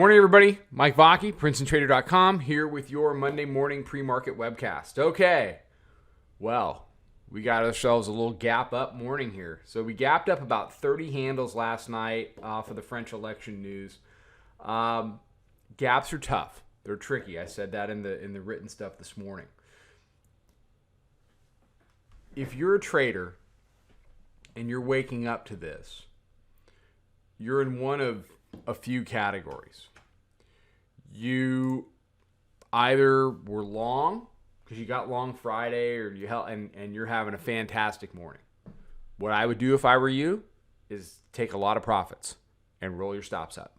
Morning, everybody. Mike Vacchi, Princetontrader.com, here with your Monday morning pre-market webcast. Okay, well, we got ourselves a little gap up morning here. So we gapped up about 30 handles last night off of the French election news. Gaps are tough. They're tricky. I said that in the written stuff this morning. If you're a trader and you're waking up to this, you're in one of a few categories. You either were long because you got long Friday, or you held, and you're having a fantastic morning. What I would do if I were you is take a lot of profits and roll your stops up.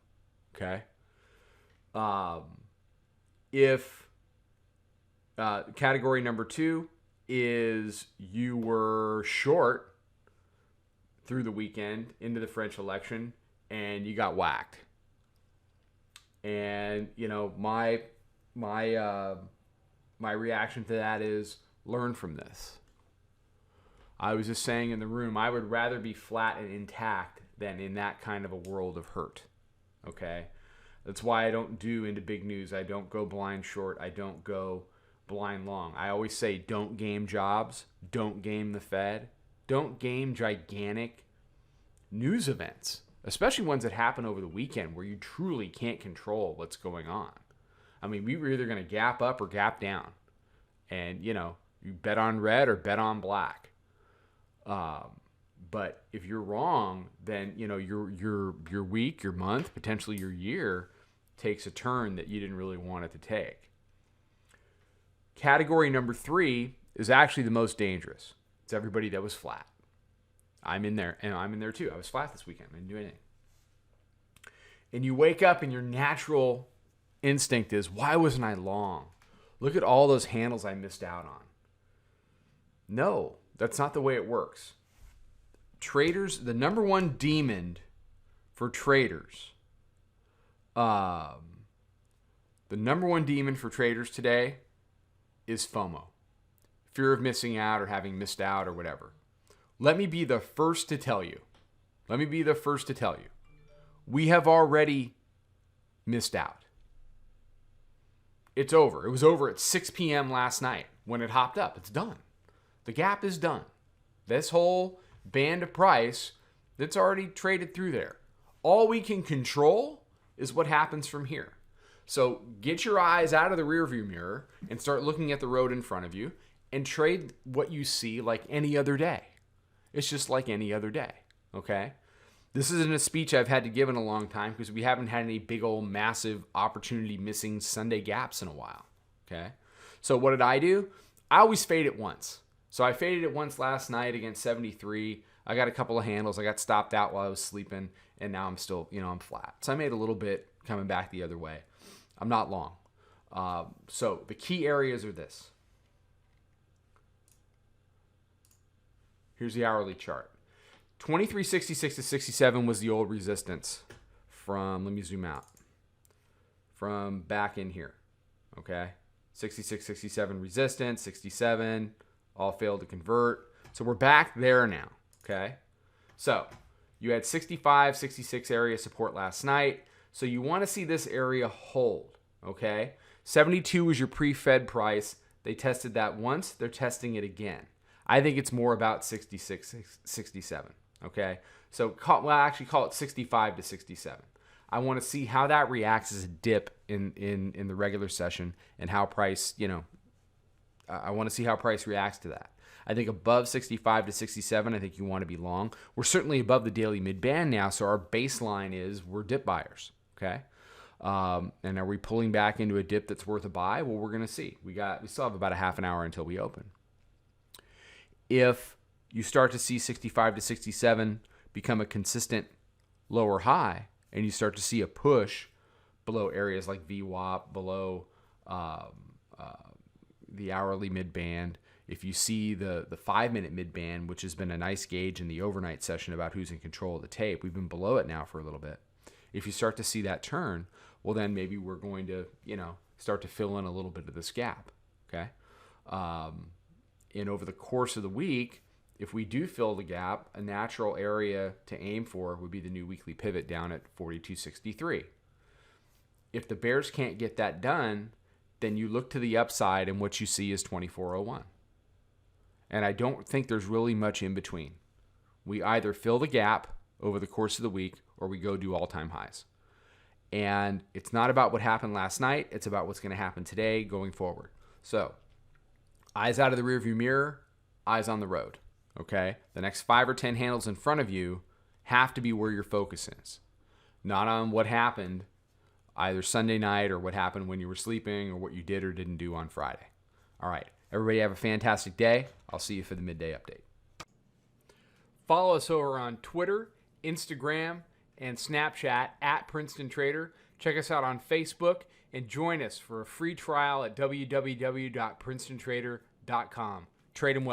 Okay. If category number two is you were short through the weekend into the French election and you got whacked. And, you know, my reaction to that is learn from this. I was just saying in the room, I would rather be flat and intact than in that kind of a world of hurt. Okay? That's why I don't do into big news. I don't go blind short. I don't go blind long. I always say don't game jobs. Don't game the Fed. Don't game gigantic news events, especially ones that happen over the weekend where you truly can't control what's going on. I mean, we were either going to gap up or gap down. And, you know, you bet on red or bet on black. But if you're wrong, then, you know, your week, your month, potentially your year takes a turn that you didn't really want it to take. Category number three is actually the most dangerous. It's everybody that was flat. I'm in there, and I'm in there too. I was flat this weekend. I didn't do anything. And you wake up and your natural instinct is, why wasn't I long? Look at all those handles I missed out on. No, that's not the way it works. Traders, the number one demon for traders, the number one demon for traders today is FOMO. Fear of missing out or having missed out or whatever. Let me be the first to tell you. We have already missed out. It's over. It was over at 6 p.m. last night when it hopped up. It's done. The gap is done. This whole band of price that's already traded through there. All we can control is what happens from here. So get your eyes out of the rearview mirror and start looking at the road in front of you and trade what you see like any other day. It's just like any other day, okay? This isn't a speech I've had to give in a long time because we haven't had any big old massive opportunity missing Sunday gaps in a while, okay? So what did I do? I always fade it once. So I faded it once last night against 73. I got a couple of handles. I got stopped out while I was sleeping, and now I'm still, I'm flat. So I made a little bit coming back the other way. I'm not long. So the key areas are this. Here's the hourly chart. 2366 to 67 was the old resistance from, let me zoom out, from back in here, okay? 66, 67 resistance, 67, all failed to convert. So we're back there now, okay? So you had 65, 66 area support last night. So you want to see this area hold, okay? 72 is your pre-Fed price. They tested that once. They're testing it again. I think it's more about 66, 67, okay? So actually call it 65 to 67. I want to see how that reacts as a dip in the regular session and how price, I want to see how price reacts to that. I think above 65 to 67, I think you want to be long. We're certainly above the daily midband now, so our baseline is we're dip buyers, okay? And are we pulling back into a dip that's worth a buy? Well, we're going to see. We still have about a half an hour until we open. If you start to see 65 to 67 become a consistent lower high, and you start to see a push below areas like VWAP, below the hourly midband, if you see the 5-minute midband, which has been a nice gauge in the overnight session about who's in control of the tape, we've been below it now for a little bit. If you start to see that turn, well, then maybe we're going to, start to fill in a little bit of this gap, okay? And over the course of the week, if we do fill the gap, a natural area to aim for would be the new weekly pivot down at 42.63. if the bears can't get that done, then you look to the upside and what you see is 2401. And I don't think there's really much in between. We either fill the gap over the course of the week or we go do all-time highs. And it's not about what happened last night. It's about what's going to happen today going forward. So eyes out of the rearview mirror, eyes on the road. Okay? The next 5 or 10 handles in front of you have to be where your focus is. Not on what happened either Sunday night or what happened when you were sleeping or what you did or didn't do on Friday. All right. Everybody have a fantastic day. I'll see you for the midday update. Follow us over on Twitter, Instagram, and Snapchat at Princetontrader. Check us out on Facebook and join us for a free trial at www.princetontrader.com. Trade 'em well.